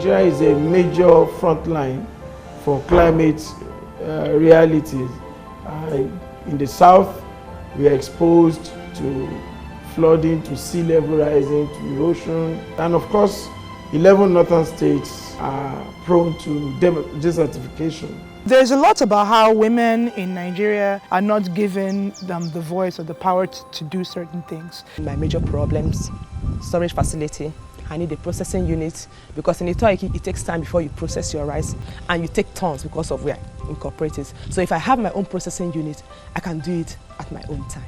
Nigeria is a major front line for climate realities. In the south, we are exposed to flooding, to sea level rising, to erosion. And of course, 11 northern states are prone to desertification. There's a lot about how women in Nigeria are not given the voice or the power to do certain things. My major problems: storage facility. I need a processing unit, because in Itoiki it takes time before you process your rice, and you take tons because of where in cooperatives. So if I have my own processing unit, I can do it at my own time.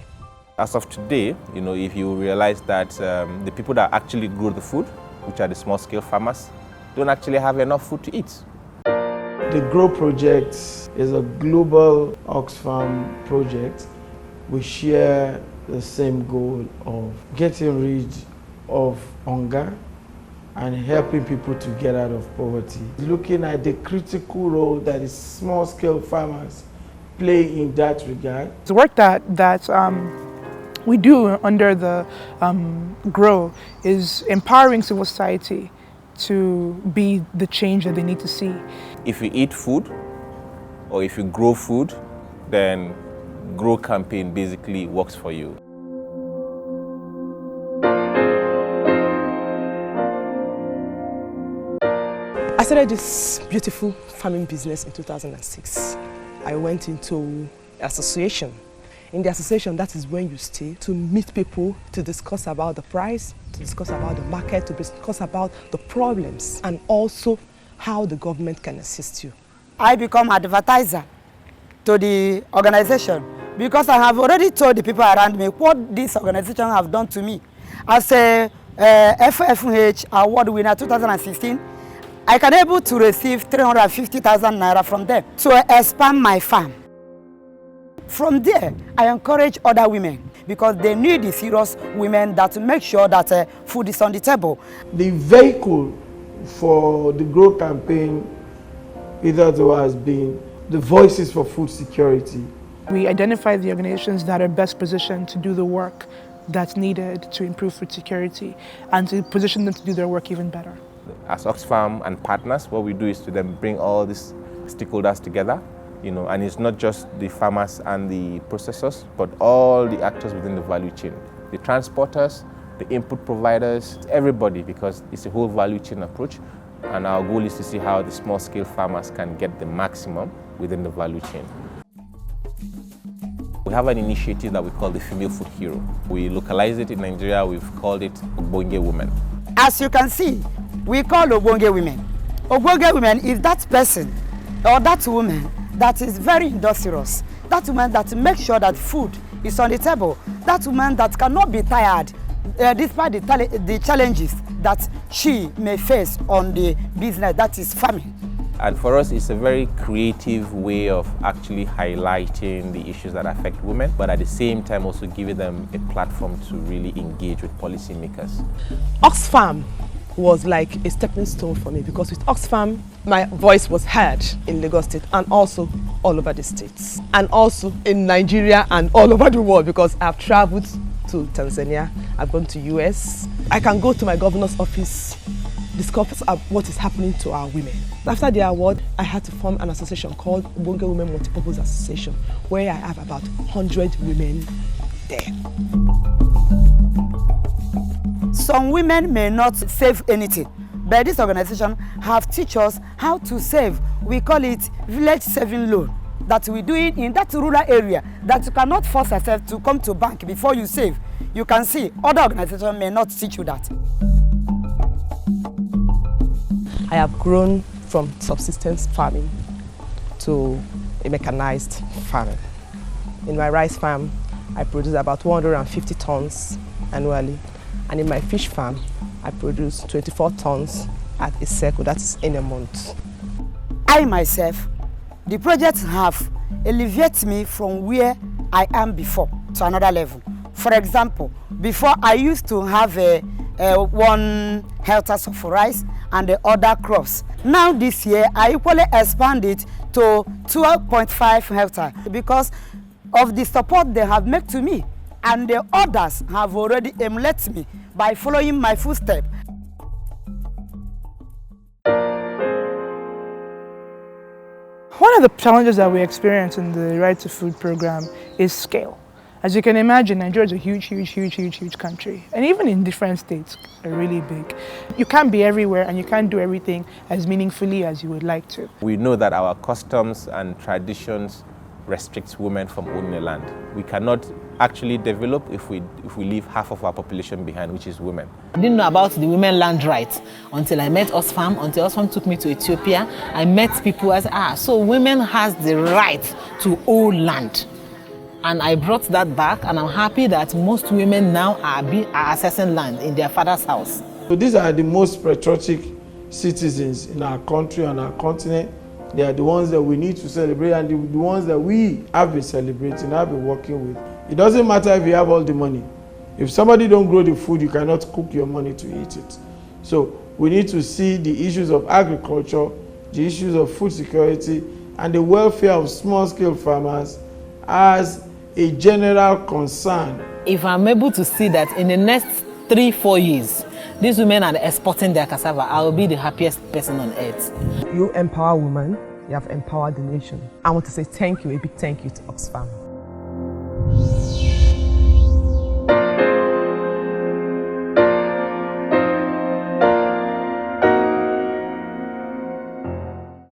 As of today, if you realize that the people that actually grow the food, which are the small-scale farmers, don't actually have enough food to eat. The GROW project is a global Oxfam project. We share the same goal of getting rid of hunger and helping people to get out of poverty. Looking at the critical role that the small-scale farmers play in that regard. The work that we do under the GROW is empowering civil society to be the change that they need to see. If you eat food or if you grow food, then GROW campaign basically works for you. I started this beautiful farming business in 2006. I went into an association. In the association, that is when you stay to meet people, to discuss about the price, to discuss about the market, to discuss about the problems, and also how the government can assist you. I become advertiser to the organization because I have already told the people around me what this organization have done to me. As a FFH award winner 2016, I can able to receive 350,000 naira from them to expand my farm. From there, I encourage other women because they need the serious women that make sure that food is on the table. The vehicle for the GROW campaign hitherto has been the Voices for Food Security. We identify the organizations that are best positioned to do the work that's needed to improve food security and to position them to do their work even better. As Oxfam and partners, what we do is to then bring all these stakeholders together, and it's not just the farmers and the processors, but all the actors within the value chain, the transporters, the input providers, everybody, because it's a whole value chain approach. And our goal is to see how the small-scale farmers can get the maximum within the value chain. We have an initiative that we call the Female Food Hero. We localize it in Nigeria, we've called it Ogbonge Women. As you can see, we call Ogbonge Women. Ogbonge Women is that person or that woman that is very industrious, that woman that makes sure that food is on the table, that woman that cannot be tired despite the challenges that she may face on the business that is farming. And for us, it's a very creative way of actually highlighting the issues that affect women, but at the same time also giving them a platform to really engage with policymakers. Oxfam was like a stepping stone for me because with Oxfam, my voice was heard in Lagos State and also all over the states, and also in Nigeria and all over the world because I've traveled to Tanzania, I've gone to US. I can go to my governor's office, discuss what is happening to our women. After the award, I had to form an association called Ogbonge Women Multipurpose Association, where I have about 100 women there. Some women may not save anything, but this organization have teach us how to save. We call it village saving loan. That we do it in that rural area that you cannot force yourself to come to bank before you save. You can see other organizations may not teach you that. I have grown from subsistence farming to a mechanized farming. In my rice farm, I produce about 150 tons annually, and in my fish farm, I produce 24 tons at a cycle, that's in a month. I myself, the project have elevated me from where I am before to another level. For example, before I used to have one hectare of rice and the other crops. Now this year, I equally expand it to 12.5 hectares because of the support they have made to me, and the others have already emulated me by following my footsteps. One of the challenges that we experience in the Right to Food program is scale. As you can imagine, Nigeria is a huge country. And even in different states are really big. You can't be everywhere and you can't do everything as meaningfully as you would like to. We know that our customs and traditions restrict women from owning a land. We cannot actually develop if we leave half of our population behind, which is women. I didn't know about the women land rights until I met Oxfam, until Oxfam took me to Ethiopia. I met people as, so women has the right to own land. And I brought that back, and I'm happy that most women now are accessing land in their father's house. So these are the most patriotic citizens in our country and our continent. They are the ones that we need to celebrate, and the ones that we have been celebrating, have been working with. It doesn't matter if you have all the money. If somebody don't grow the food, you cannot cook your money to eat it. So we need to see the issues of agriculture, the issues of food security, and the welfare of small-scale farmers as a general concern. If I'm able to see that in the next 3-4 years, these women are exporting their cassava, I will be the happiest person on earth. You empower women, you have empowered the nation. I want to say thank you, a big thank you to Oxfam.